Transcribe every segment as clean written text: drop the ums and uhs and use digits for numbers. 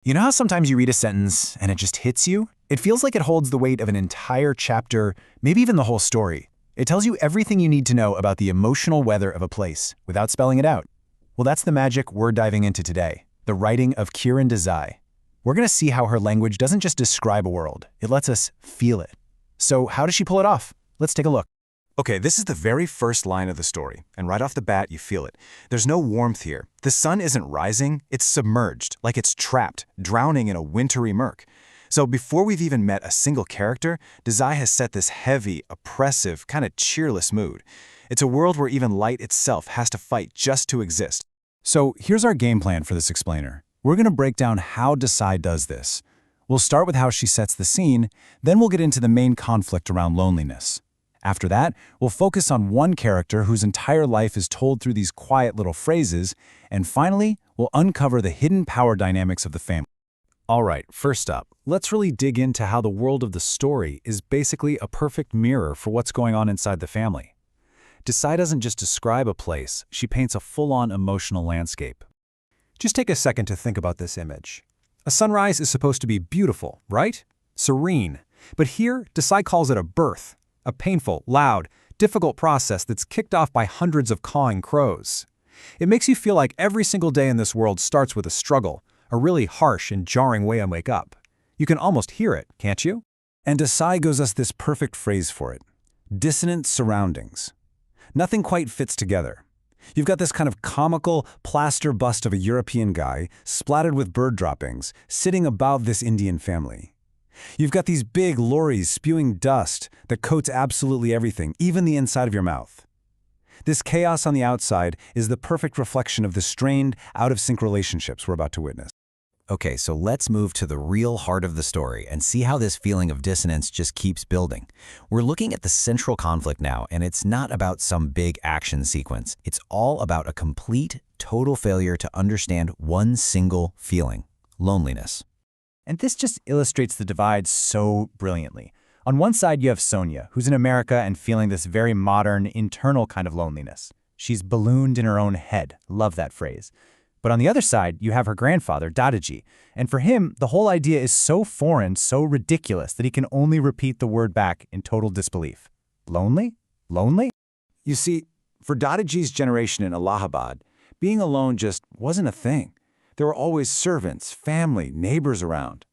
You know how sometimes you read a sentence and it just hits you? It feels like it holds the weight of an entire chapter, maybe even the whole story. It tells you everything you need to know about the emotional weather of a place without spelling it out. Well, that's the magic we're diving into today, the writing of Kiran Desai. We're going to see how her language doesn't just describe a world, it lets us feel it. So how does she pull it off? Let's take a look. Okay, this is the very first line of the story, and right off the bat, you feel it. There's no warmth here. The sun isn't rising, it's submerged, like it's trapped, drowning in a wintry murk. So before we've even met a single character, Desai has set this heavy, oppressive, kind of cheerless mood. It's a world where even light itself has to fight just to exist. So here's our game plan for this explainer. We're going to break down how Desai does this. We'll start with how she sets the scene, then we'll get into the main conflict around loneliness. After that, we'll focus on one character whose entire life is told through these quiet little phrases, and finally, we'll uncover the hidden power dynamics of the family. All right, first up, let's really dig into how the world of the story is basically a perfect mirror for what's going on inside the family. Desai doesn't just describe a place, she paints a full-on emotional landscape. Just take a second to think about this image. A sunrise is supposed to be beautiful, right? Serene. But here, Desai calls it a birth. A painful, loud, difficult process that's kicked off by hundreds of cawing crows. It makes you feel like every single day in this world starts with a struggle, a really harsh and jarring way to wake up. You can almost hear it, can't you? And Desai gives us this perfect phrase for it. Dissonant surroundings. Nothing quite fits together. You've got this kind of comical plaster bust of a European guy, splattered with bird droppings, sitting above this Indian family. You've got these big lorries spewing dust that coats absolutely everything, even the inside of your mouth. This chaos on the outside is the perfect reflection of the strained, out-of-sync relationships we're about to witness. Okay, so let's move to the real heart of the story and see how this feeling of dissonance just keeps building. We're looking at the central conflict now, and it's not about some big action sequence. It's all about a complete, total failure to understand one single feeling: loneliness. And this just illustrates the divide so brilliantly. On one side, you have Sonia, who's in America and feeling this very modern, internal kind of loneliness. She's ballooned in her own head. Love that phrase. But on the other side, you have her grandfather, Dadaji. And for him, the whole idea is so foreign, so ridiculous, that he can only repeat the word back in total disbelief. Lonely? Lonely? You see, for Dadaji's generation in Allahabad, being alone just wasn't a thing. There were always servants, family, neighbors around.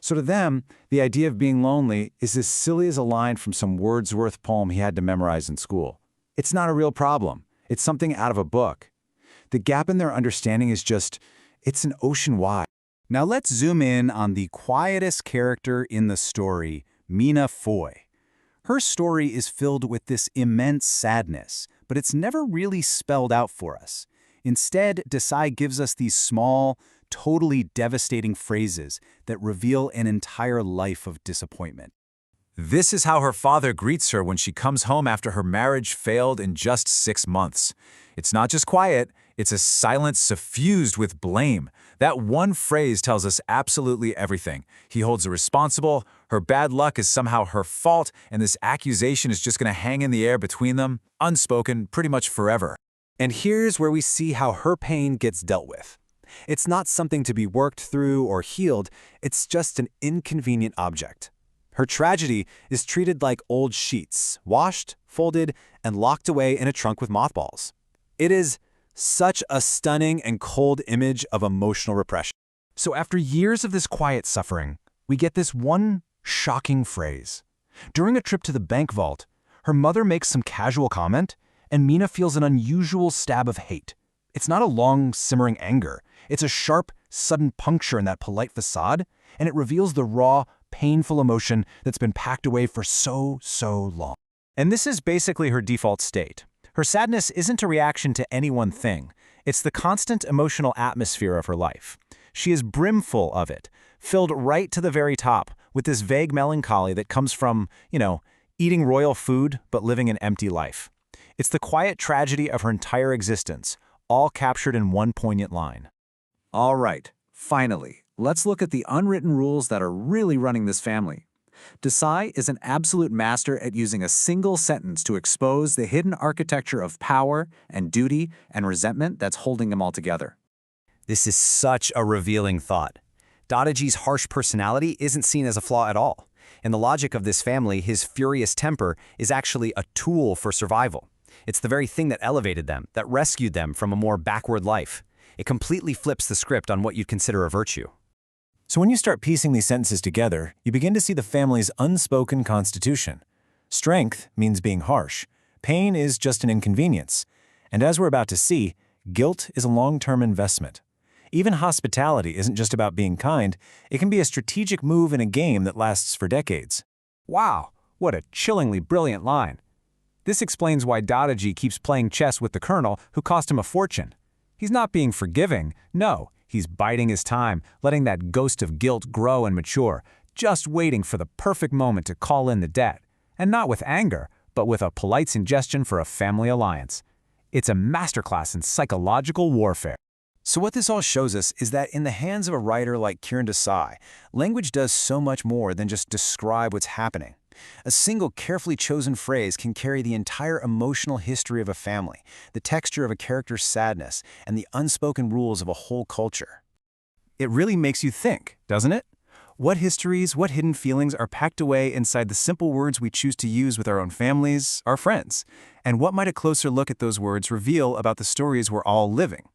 So to them, the idea of being lonely is as silly as a line from some Wordsworth poem he had to memorize in school. It's not a real problem. It's something out of a book. The gap in their understanding is just, it's an ocean wide. Now let's zoom in on the quietest character in the story, Meena Foy. Her story is filled with this immense sadness, but it's never really spelled out for us. Instead, Desai gives us these small, totally devastating phrases that reveal an entire life of disappointment. This is how her father greets her when she comes home after her marriage failed in just 6 months. It's not just quiet, it's a silence suffused with blame. That one phrase tells us absolutely everything. He holds her responsible, her bad luck is somehow her fault, and this accusation is just going to hang in the air between them, unspoken, pretty much forever. And here's where we see how her pain gets dealt with. It's not something to be worked through or healed, it's just an inconvenient object. Her tragedy is treated like old sheets, washed, folded, and locked away in a trunk with mothballs. It is such a stunning and cold image of emotional repression. So after years of this quiet suffering, we get this one shocking phrase. During a trip to the bank vault, her mother makes some casual comment, and Meena feels an unusual stab of hate. It's not a long, simmering anger. It's a sharp, sudden puncture in that polite facade, and it reveals the raw, painful emotion that's been packed away for so long. And this is basically her default state. Her sadness isn't a reaction to any one thing. It's the constant emotional atmosphere of her life. She is brimful of it, filled right to the very top with this vague melancholy that comes from, eating royal food but living an empty life. It's the quiet tragedy of her entire existence, all captured in one poignant line. All right, finally, let's look at the unwritten rules that are really running this family. Desai is an absolute master at using a single sentence to expose the hidden architecture of power and duty and resentment that's holding them all together. This is such a revealing thought. Dadaji's harsh personality isn't seen as a flaw at all. In the logic of this family, his furious temper is actually a tool for survival. It's the very thing that elevated them, that rescued them from a more backward life. It completely flips the script on what you'd consider a virtue. So when you start piecing these sentences together, you begin to see the family's unspoken constitution. Strength means being harsh. Pain is just an inconvenience. And as we're about to see, guilt is a long-term investment. Even hospitality isn't just about being kind, it can be a strategic move in a game that lasts for decades. Wow, what a chillingly brilliant line. This explains why Dadaji keeps playing chess with the colonel, who cost him a fortune. He's not being forgiving, no, he's biding his time, letting that ghost of guilt grow and mature, just waiting for the perfect moment to call in the debt. And not with anger, but with a polite suggestion for a family alliance. It's a masterclass in psychological warfare. So what this all shows us is that in the hands of a writer like Kiran Desai, language does so much more than just describe what's happening. A single carefully chosen phrase can carry the entire emotional history of a family, the texture of a character's sadness, and the unspoken rules of a whole culture. It really makes you think, doesn't it? What histories, what hidden feelings are packed away inside the simple words we choose to use with our own families, our friends? And what might a closer look at those words reveal about the stories we're all living?